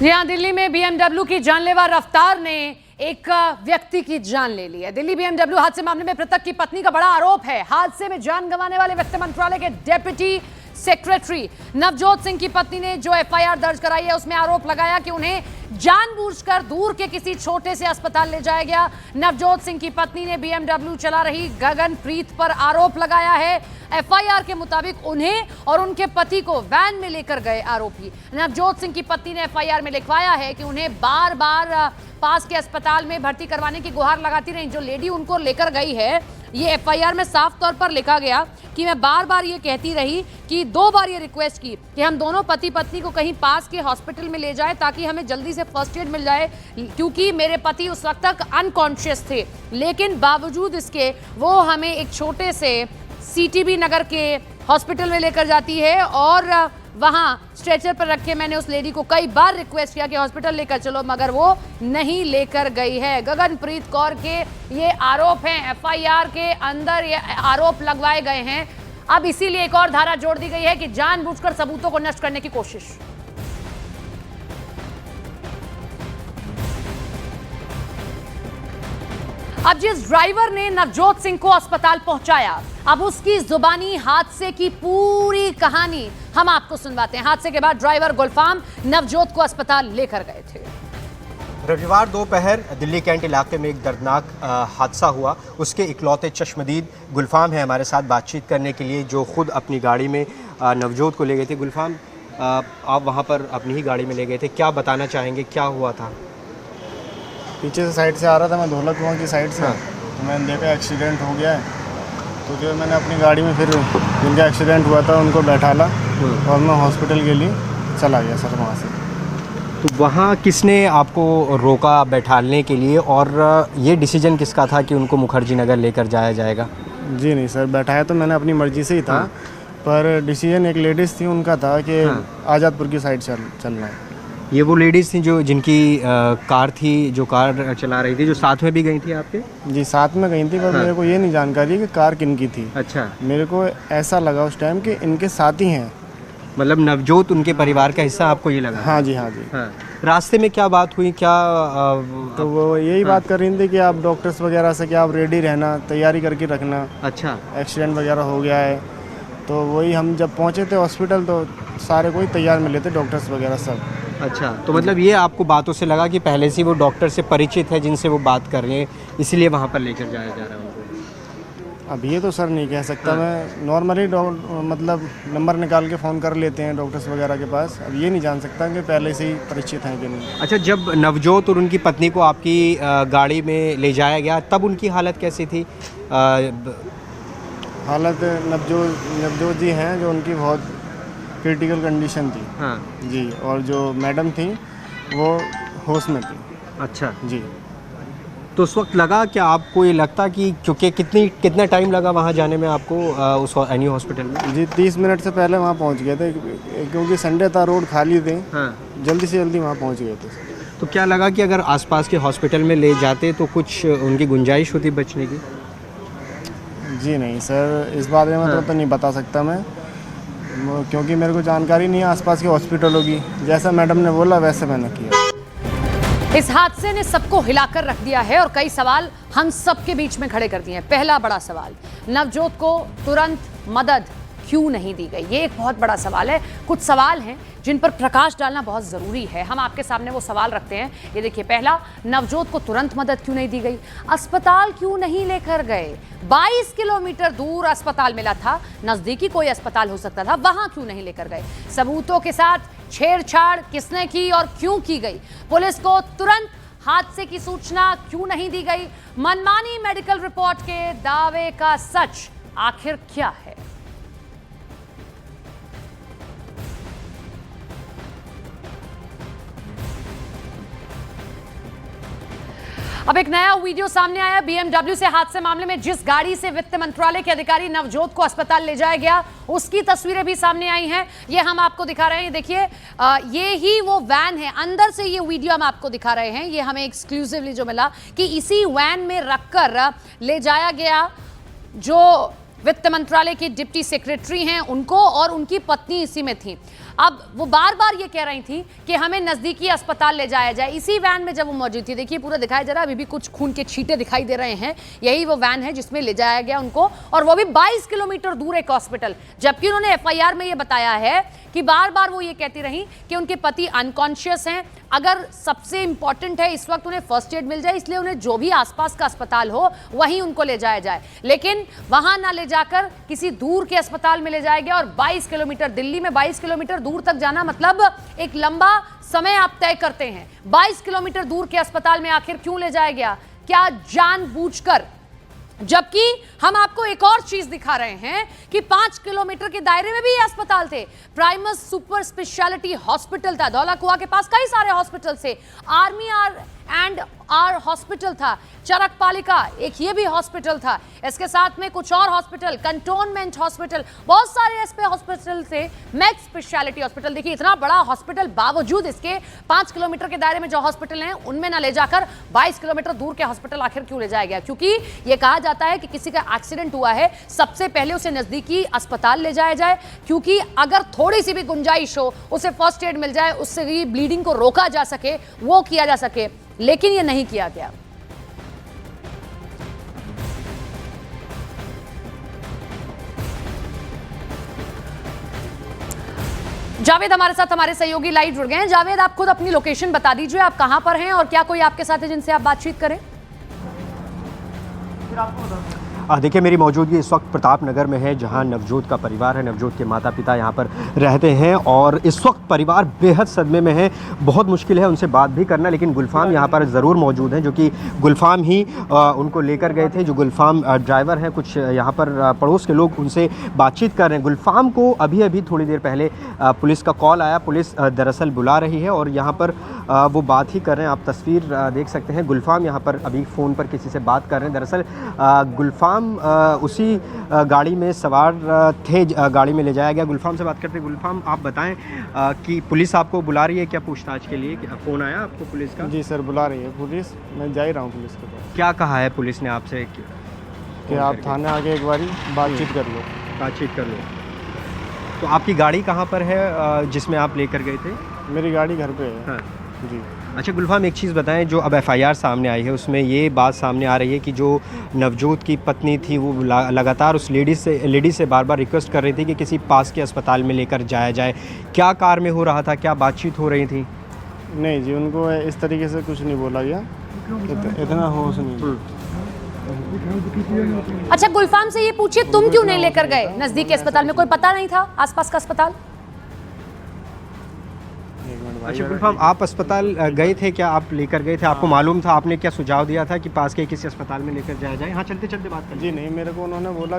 यहाँ दिल्ली में BMW की जानलेवा रफ्तार ने एक व्यक्ति की जान ले ली है। दिल्ली BMW हादसे मामले में पृथक की पत्नी का बड़ा आरोप है। हादसे में जान गंवाने वाले वित्त मंत्रालय के डेप्यूटी सेक्रेटरी नवजोत सिंह की पत्नी ने जो FIR दर्ज कराई है उसमें आरोप लगाया कि उन्हें जानबूझकर दूर के किसी छोटे से अस्पताल ले जाया गया। नवजोत सिंह की पत्नी ने BMW चला रही गगनप्रीत पर आरोप लगाया है। FIR के मुताबिक उन्हें और उनके पति को वैन में लेकर गए आरोपी। नवजोत सिंह की पत्नी ने FIR में लिखवाया है कि उन्हें बार बार पास के अस्पताल में भर्ती करवाने की गुहार लगाती रही। जो लेडी उनको लेकर गई है, ये FIR में साफ तौर पर लिखा गया कि मैं बार बार ये कहती रही कि 2 बार ये रिक्वेस्ट की कि हम दोनों पति पत्नी को कहीं पास के हॉस्पिटल में ले जाएं ताकि हमें जल्दी से फर्स्ट एड मिल जाए, क्योंकि मेरे पति उस वक्त तक अनकॉन्शियस थे। लेकिन बावजूद इसके वो हमें एक छोटे से CTB नगर के हॉस्पिटल में लेकर जाती है और वहां स्ट्रेचर पर रखे मैंने उस लेडी को कई बार रिक्वेस्ट किया कि हॉस्पिटल लेकर चलो, मगर वो नहीं लेकर गई है। गगनप्रीत कौर के ये आरोप हैं, FIR के अंदर ये आरोप लगवाए गए हैं। अब इसीलिए एक और धारा जोड़ दी गई है कि जानबूझकर सबूतों को नष्ट करने की कोशिश। अब जिस ड्राइवर ने नवजोत सिंह को अस्पताल पहुंचाया, अब उसकी जुबानी हादसे की पूरी कहानी हम आपको सुनवाते हैं। हादसे के बाद ड्राइवर गुलफाम नवजोत को अस्पताल लेकर गए थे। रविवार दोपहर दिल्ली कैंट इलाके में एक दर्दनाक हादसा हुआ। उसके इकलौते चश्मदीद गुलफाम है हमारे साथ बातचीत करने के लिए, जो खुद अपनी गाड़ी में नवजोत को ले गए थे। गुलफाम, आप वहाँ पर अपनी ही गाड़ी में ले गए थे, क्या बताना चाहेंगे, क्या हुआ था? पीछे से साइड से आ रहा था मैं, धौला कुआं की साइड से। तो मैंने देखा एक्सीडेंट हो गया है, तो जो मैंने अपनी गाड़ी में फिर जिनका एक्सीडेंट हुआ था उनको बैठाला और मैं हॉस्पिटल के लिए चला गया सर वहाँ से। तो वहाँ किसने आपको रोका बैठालने के लिए, और ये डिसीजन किसका था कि उनको मुखर्जी नगर लेकर जाया जाएगा? जी नहीं सर, बैठाया तो मैंने अपनी मर्ज़ी से ही था, पर डिसीजन एक लेडीज़ थी उनका था कि आज़ादपुर की साइड चलना है। ये वो लेडीज़ थी जो जिनकी कार थी, जो कार चला रही थी, जो साथ में भी गई थी आपके? जी साथ में गई थी, पर मेरे को ये नहीं जानकारी कि कार किनकी थी। अच्छा, मेरे को ऐसा लगा उस टाइम कि इनके साथ ही हैं, मतलब नवजोत उनके परिवार का हिस्सा आपको ये लगा? हाँ जी, हाँ जी। हाँ। रास्ते में क्या बात हुई, क्या तो वो यही बात कर रही थी कि आप डॉक्टर्स वगैरह से कि आप रेडी रहना, तैयारी करके रखना। अच्छा, एक्सीडेंट वगैरह हो गया है। तो वही हम जब पहुँचे थे हॉस्पिटल तो सारे कोई तैयार मिले थे, डॉक्टर्स वगैरह सब। अच्छा, तो मतलब ये आपको बातों से लगा कि पहले से वो डॉक्टर से परिचित है जिनसे वो बात कर रहे हैं, इसीलिए वहाँ पर लेकर जाया जा रहा है उनको? अब ये तो सर नहीं कह सकता मैं, नॉर्मली मतलब नंबर निकाल के फ़ोन कर लेते हैं डॉक्टर्स वगैरह के पास। अब ये नहीं जान सकता कि पहले से ही परिचित हैं कि नहीं। अच्छा, जब नवजोत और उनकी पत्नी को आपकी गाड़ी में ले जाया गया तब उनकी हालत कैसी थी? हालत नवजोत जी हैं जो उनकी बहुत क्रिटिकल कंडीशन थी। हाँ जी, और जो मैडम थी वो होश में थी। अच्छा जी, तो उस वक्त लगा कि आपको ये लगता कि क्योंकि कितना टाइम लगा वहाँ जाने में आपको उस एनी हॉस्पिटल में? जी 30 मिनट से पहले वहाँ पहुँच गए थे, क्योंकि संडे था, रोड खाली थे। हाँ, जल्दी से जल्दी वहाँ पहुँच गए थे। तो क्या लगा कि अगर आसपास के हॉस्पिटल में ले जाते तो कुछ उनकी गुंजाइश होती बचने की? जी नहीं सर, इस बारे में तो नहीं बता सकता मैं, क्योंकि मेरे को जानकारी नहीं है आसपास के हॉस्पिटलों की। जैसा मैडम ने बोला वैसे मैंने किया। इस हादसे ने सबको हिलाकर रख दिया है और कई सवाल हम सबके बीच में खड़े कर दिए हैं। पहला बड़ा सवाल, नवजोत को तुरंत मदद क्यों नहीं दी गई? ये एक बहुत बड़ा सवाल है। कुछ सवाल हैं जिन पर प्रकाश डालना बहुत ज़रूरी है। हम आपके सामने वो सवाल रखते हैं। ये देखिए, पहला, नवजोत को तुरंत मदद क्यों नहीं दी गई? अस्पताल क्यों नहीं लेकर गए? 22 किलोमीटर दूर अस्पताल मिला था, नज़दीकी कोई अस्पताल हो सकता था, वहाँ क्यों नहीं लेकर गए? सबूतों के साथ छेड़छाड़ किसने की और क्यों की गई? पुलिस को तुरंत हादसे की सूचना क्यों नहीं दी गई? मनमानी मेडिकल रिपोर्ट के दावे का सच आखिर क्या है? अब एक नया वीडियो सामने आया। BMW से हादसे मामले में जिस गाड़ी से वित्त मंत्रालय के अधिकारी नवजोत को अस्पताल ले जाया गया, उसकी तस्वीरें भी सामने आई हैं। ये हम आपको दिखा रहे हैं। ये देखिए, ये ही वो वैन है। अंदर से ये वीडियो हम आपको दिखा रहे हैं। ये हमें एक्सक्लूसिवली जो मिला कि इसी वैन में रखकर ले जाया गया जो वित्त मंत्रालय की डिप्टी सेक्रेटरी हैं उनको, और उनकी पत्नी इसी में थी। अब वो बार बार ये कह रही थी कि हमें नजदीकी अस्पताल ले जाया जाए। इसी वैन में जब वो मौजूद थी, देखिए पूरा दिखाया जा रहा है, अभी भी कुछ खून के छींटे दिखाई दे रहे हैं, यही वो वैन है जिसमें ले जाया गया उनको, और वो भी 22 किलोमीटर दूर एक हॉस्पिटल। जबकि उन्होंने एफआईआर में ये बताया है कि बार बार वो ये कहती रही कि उनके पति अनकॉन्शियस हैं, अगर सबसे इंपॉर्टेंट है इस वक्त उन्हें फर्स्ट एड मिल जाए, इसलिए उन्हें जो भी आसपास का अस्पताल हो वहीं उनको ले जाया जाए, लेकिन वहां ना ले जाकर किसी दूर के अस्पताल में ले जाया गया। और 22 किलोमीटर, दिल्ली में 22 किलोमीटर दूर तक जाना मतलब एक लंबा समय आप तय करते हैं। 22 किलोमीटर दूर के अस्पताल में आखिर क्यों ले जाया गया? क्या जानबूझकर? जबकि हम आपको एक और चीज दिखा रहे हैं कि 5 किलोमीटर के दायरे में भी ये अस्पताल थे। प्राइमस सुपर स्पेशलिटी हॉस्पिटल था, धौला कुआं के पास कई सारे हॉस्पिटल थे, आर्मी आर हॉस्पिटल था, चरक पालिका एक ये भी हॉस्पिटल था, इसके साथ में कुछ और हॉस्पिटल, कंटोनमेंट हॉस्पिटल, बहुत सारे एसपी हॉस्पिटल थे, मैक्स स्पेशलिटी हॉस्पिटल। देखिए इतना बड़ा हॉस्पिटल, बावजूद इसके 5 किलोमीटर के दायरे में जो हॉस्पिटल हैं उनमें ना ले जाकर 22 किलोमीटर दूर के हॉस्पिटल आखिर क्यों ले जाया गया? क्योंकि ये कहा जाता है कि किसी का एक्सीडेंट हुआ है, सबसे पहले उसे नजदीकी अस्पताल ले जाया जाए, क्योंकि अगर थोड़ी सी भी गुंजाइश हो, उसे फर्स्ट एड मिल जाए, उससे ब्लीडिंग को रोका जा सके, वो किया जा सके, लेकिन ये नहीं किया गया। जावेद हमारे साथ, हमारे सहयोगी लाइव जुड़ गए हैं। जावेद, आप खुद अपनी लोकेशन बता दीजिए, आप कहां पर हैं और क्या कोई आपके साथ है जिनसे आप बातचीत करें? देखिए मेरी मौजूदगी इस वक्त प्रताप नगर में है, जहां नवजोत का परिवार है, नवजोत के माता पिता यहां पर रहते हैं और इस वक्त परिवार बेहद सदमे में है। बहुत मुश्किल है उनसे बात भी करना, लेकिन गुलफाम यहां पर ज़रूर मौजूद हैं, जो कि गुलफाम ही उनको लेकर गए थे। जो गुलफाम ड्राइवर हैं, कुछ यहां पर पड़ोस के लोग उनसे बातचीत कर रहे हैं। गुलफाम को अभी थोड़ी देर पहले पुलिस का कॉल आया, पुलिस दरअसल बुला रही है और यहाँ पर वो बात ही कर रहे हैं। आप तस्वीर देख सकते हैं, गुलफाम यहाँ पर अभी फ़ोन पर किसी से बात कर रहे हैं। दरअसल गुलफाम उसी गाड़ी में सवार थे, गाड़ी में ले जाया गया। गुलफाम से बात करते हैं। गुलफाम, आप बताएं कि पुलिस आपको बुला रही है क्या पूछताछ के लिए? फ़ोन आया आपको पुलिस का? जी सर, बुला रही है पुलिस, मैं जा ही रहा हूँ पुलिस के पास। क्या कहा है पुलिस ने आपसे? कि आप थाने आके एक बारी बातचीत कर लो। बातचीत कर लो। तो आपकी गाड़ी कहाँ पर है जिसमें आप लेकर गए थे? मेरी गाड़ी घर पे है। हाँ जी। अच्छा गुलफाम, एक चीज़ बताएं, जो अब एफआईआर सामने आई है उसमें ये बात सामने आ रही है कि जो नवजोत की पत्नी थी वो लगातार उस लेडी से बार बार रिक्वेस्ट कर रही थी कि किसी पास के अस्पताल में लेकर जाया जाए। क्या कार में हो रहा था, क्या बातचीत हो रही थी? नहीं जी, उनको इस तरीके से कुछ नहीं बोला गया, इतना होश नहीं। अच्छा गुलफाम से ये पूछिए, तुम क्यों नहीं लेकर गए नजदीकी अस्पताल में? कोई पता नहीं था आसपास का अस्पताल? अच्छा गुलफाम, आप अस्पताल गए थे क्या? आप लेकर गए थे, आपको मालूम था? आपने क्या सुझाव दिया था कि पास के किसी अस्पताल में लेकर जाया जाए? हाँ, चलते चलते बात कर। जी नहीं, मेरे को उन्होंने बोला